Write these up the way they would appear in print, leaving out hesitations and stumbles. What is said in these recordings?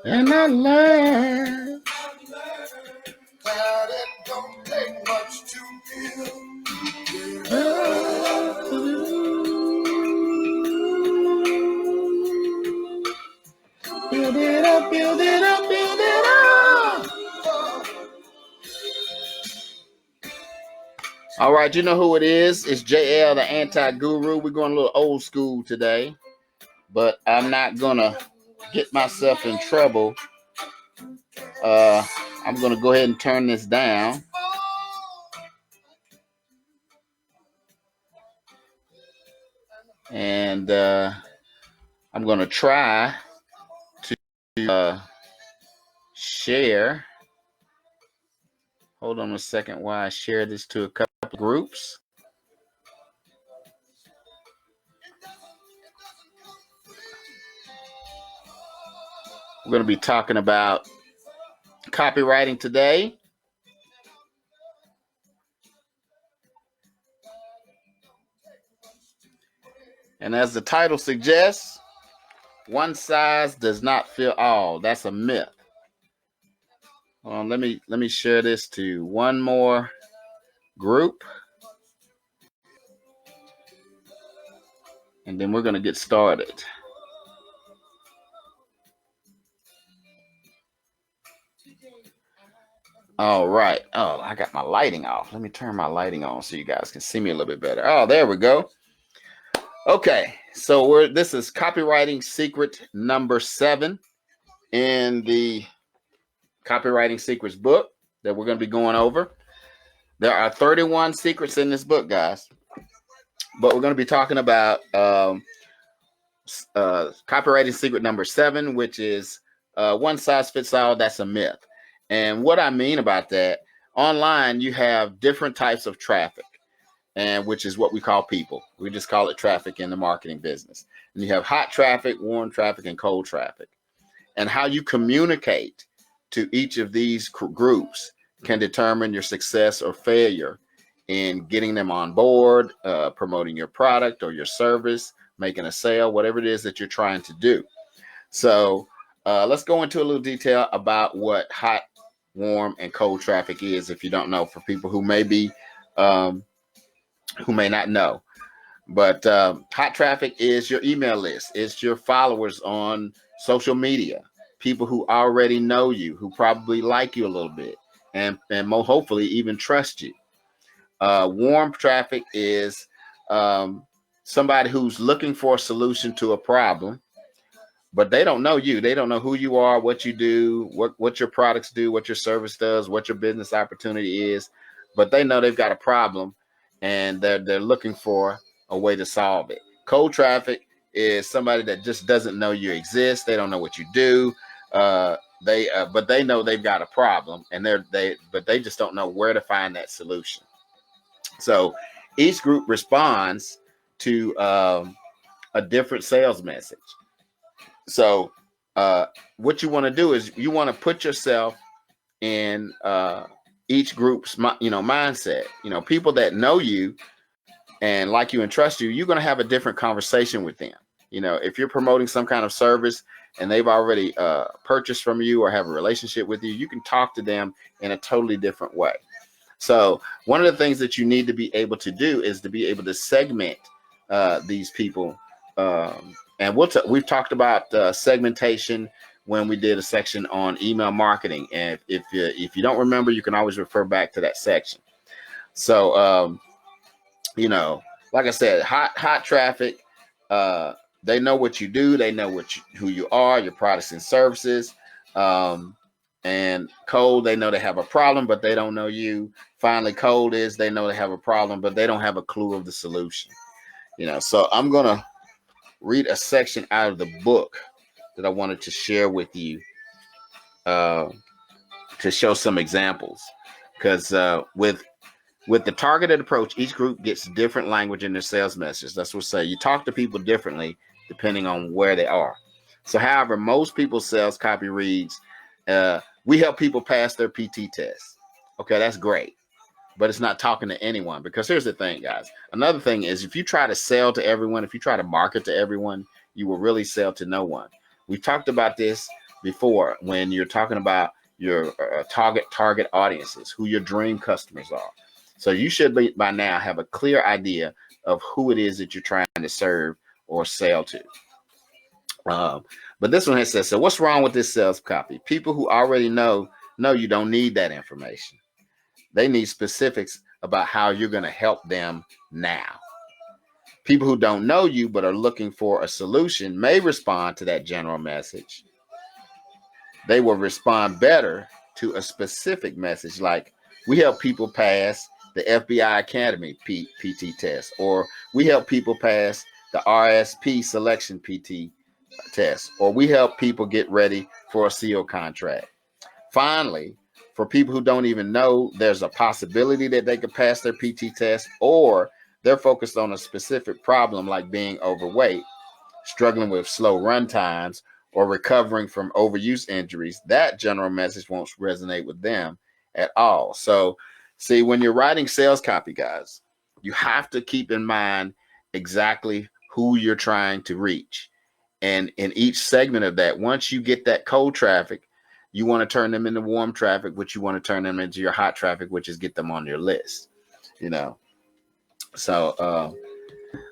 And I learned that it don't take much to build it up, build it up, build it up. All right, you know who it is. It's JL, the anti-guru. We're going a little old school today, but I'm not going to get myself in trouble. I'm going to go ahead and turn this down. And I'm going to try to share. Hold on a second while I share this to a couple of groups. We're going to be talking about copywriting today. And as the title suggests, one size does not fit all. That's a myth. Let me share this to one more group. And then we're going to get started. All right. Oh, I got my lighting off. Let me turn my lighting on so you guys can see me a little bit better. Oh, there we go. Okay. So this is Copywriting Secret number 7 in the Copywriting Secrets book that we're going to be going over. There are 31 secrets in this book, guys. But we're going to be talking about Copywriting Secret number 7, which is one size fits all. That's a myth. And what I mean about that, online you have different types of traffic, and which is what we call people. We just call it traffic in the marketing business. And you have hot traffic, warm traffic, and cold traffic. And how you communicate to each of these groups can determine your success or failure in getting them on board, promoting your product or your service, making a sale, whatever it is that you're trying to do. So let's go into a little detail about what hot, warm, and cold traffic is, if you don't know, for people who may be who may not know. But hot traffic is your email list. It's your followers on social media, people who already know you, who probably like you a little bit, and more hopefully even trust you. Warm traffic is somebody who's looking for a solution to a problem, but they don't know you. They don't know who you are, what you do, what your products do, what your service does, what your business opportunity is. But they know they've got a problem, and they're looking for a way to solve it. Cold traffic is somebody that just doesn't know you exist. They don't know what you do. But they know they've got a problem, and but they just don't know where to find that solution. So each group responds to a different sales message. So what you want to do is you want to put yourself in each group's mindset. People that know you and like you and trust you, you're going to have a different conversation with them. If you're promoting some kind of service and they've already purchased from you or have a relationship with you, you can talk to them in a totally different way. So one of the things that you need to be able to do is to be able to segment these people. And we've talked about segmentation when we did a section on email marketing. And if you don't remember, you can always refer back to that section. So, like I said, hot traffic, they know what you do. They know who you are, your products and services. And cold, they know they have a problem, but they don't know you. Finally, cold is they know they have a problem, but they don't have a clue of the solution. So I'm going to read a section out of the book that I wanted to share with you to show some examples. Because with the targeted approach, each group gets different language in their sales message. That's what I say. You talk to people differently depending on where they are. So however, most people's sales copy reads, we help people pass their PT test. Okay, that's great. But it's not talking to anyone, because here's the thing, guys. Another thing is, if you try to sell to everyone, if you try to market to everyone, you will really sell to no one. We've talked about this before when you're talking about your target audiences, who your dream customers are. So you should be by now have a clear idea of who it is that you're trying to serve or sell to. But this one has said, so what's wrong with this sales copy? People who already know you don't need that information. They need specifics about how you're going to help them now. People who don't know you but are looking for a solution may respond to that general message. They will respond better to a specific message like, we help people pass the FBI Academy PT test, or we help people pass the RSP selection PT test, or we help people get ready for a SEAL contract. Finally, for people who don't even know there's a possibility that they could pass their PT test, or they're focused on a specific problem like being overweight, struggling with slow run times, or recovering from overuse injuries, that general message won't resonate with them at all. So, see, when you're writing sales copy, guys, you have to keep in mind exactly who you're trying to reach. And in each segment of that, once you get that cold traffic, you want to turn them into warm traffic, which you want to turn them into your hot traffic, which is get them on your list, So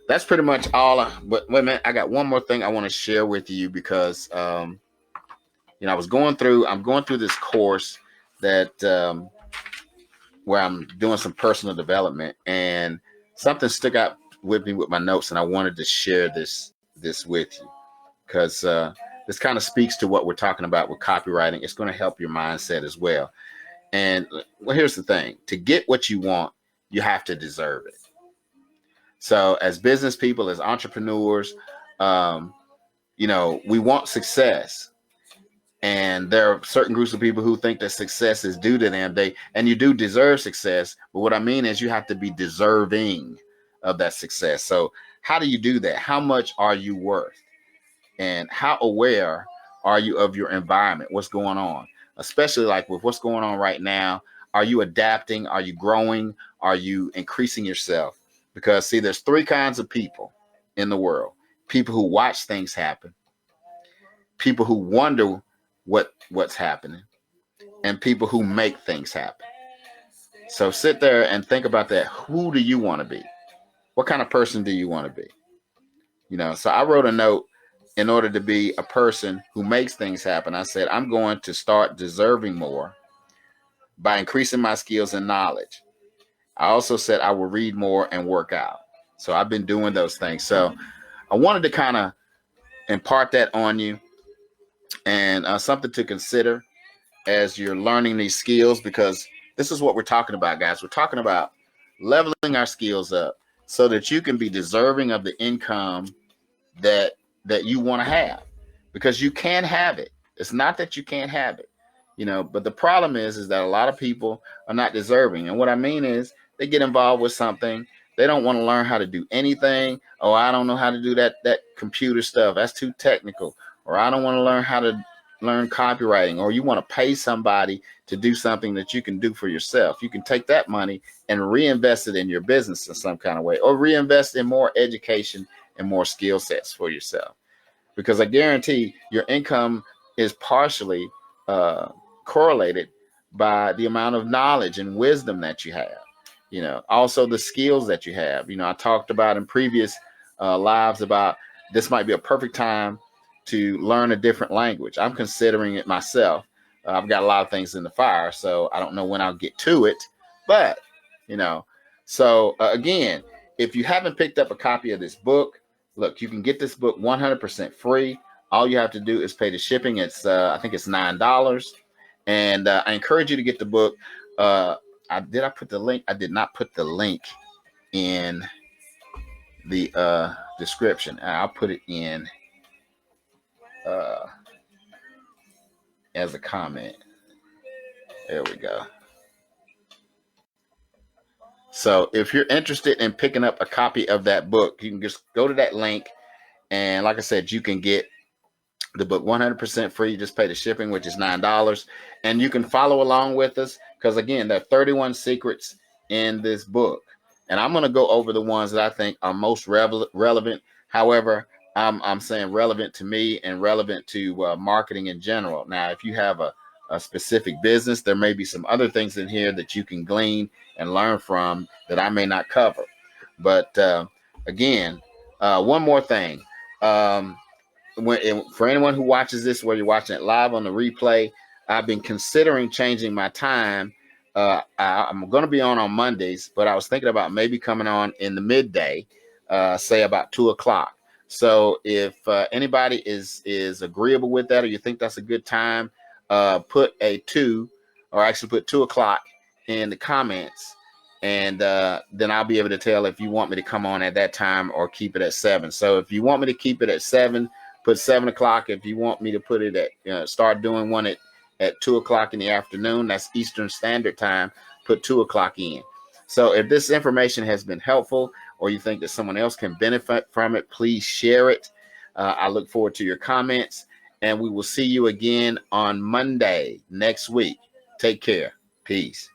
that's pretty much all. But wait a minute, I got one more thing I want to share with you because, I'm going through this course that where I'm doing some personal development, and something stuck out with me with my notes, and I wanted to share this with you because this kind of speaks to what we're talking about with copywriting. It's going to help your mindset as well. And well, here's the thing: to get what you want, you have to deserve it. So as business people, as entrepreneurs, we want success. And there are certain groups of people who think that success is due to them. And you do deserve success. But what I mean is you have to be deserving of that success. So how do you do that? How much are you worth? And how aware are you of your environment? What's going on? Especially like with what's going on right now. Are you adapting? Are you growing? Are you increasing yourself? Because see, there's three kinds of people in the world. People who watch things happen. People who wonder what's happening, and people who make things happen. So sit there and think about that. Who do you want to be? What kind of person do you want to be? So I wrote a note in order to be a person who makes things happen. I said, I'm going to start deserving more by increasing my skills and knowledge. I also said I will read more and work out. So I've been doing those things. So I wanted to kind of impart that on you, and something to consider as you're learning these skills, because this is what we're talking about, guys. We're talking about leveling our skills up so that you can be deserving of the income that you want to have, because you can have it. It's not that you can't have it, but the problem is that a lot of people are not deserving. And what I mean is they get involved with something. They don't want to learn how to do anything. Oh, I don't know how to do that computer stuff. That's too technical. Or I don't want to learn how to learn copywriting. Or you want to pay somebody to do something that you can do for yourself. You can take that money and reinvest it in your business in some kind of way, or reinvest in more education and more skill sets for yourself. Because I guarantee your income is partially correlated by the amount of knowledge and wisdom that you have. Also the skills that you have. I talked about in previous lives about this might be a perfect time to learn a different language. I'm considering it myself. I've got a lot of things in the fire, so I don't know when I'll get to it. But, so again, if you haven't picked up a copy of this book, look, you can get this book 100% free. All you have to do is pay the shipping. It's I think it's $9. And I encourage you to get the book. Did I put the link? I did not put the link in the description. I'll put it in as a comment. There we go. So if you're interested in picking up a copy of that book, you can just go to that link. And like I said, you can get the book 100% free. You just pay the shipping, which is $9. And you can follow along with us because, again, there are 31 secrets in this book. And I'm going to go over the ones that I think are most relevant. However, I'm saying relevant to me and relevant to marketing in general. Now, if you have a specific business, there may be some other things in here that you can glean and learn from that I may not cover. But again, one more thing. For anyone who watches this, whether you're watching it live on the replay, I've been considering changing my time. I'm going to be on Mondays, but I was thinking about maybe coming on in the midday, say about 2 o'clock. So if anybody is agreeable with that, or you think that's a good time, put a 2, or actually put 2 o'clock in the comments, and then I'll be able to tell if you want me to come on at that time or keep it at 7. So if you want me to keep it at 7, put 7 o'clock. If you want me to put it at, start doing one at 2 o'clock in the afternoon, that's Eastern Standard Time, put 2 o'clock in. So if this information has been helpful, or you think that someone else can benefit from it, please share it. I look forward to your comments, and we will see you again on Monday next week. Take care. Peace.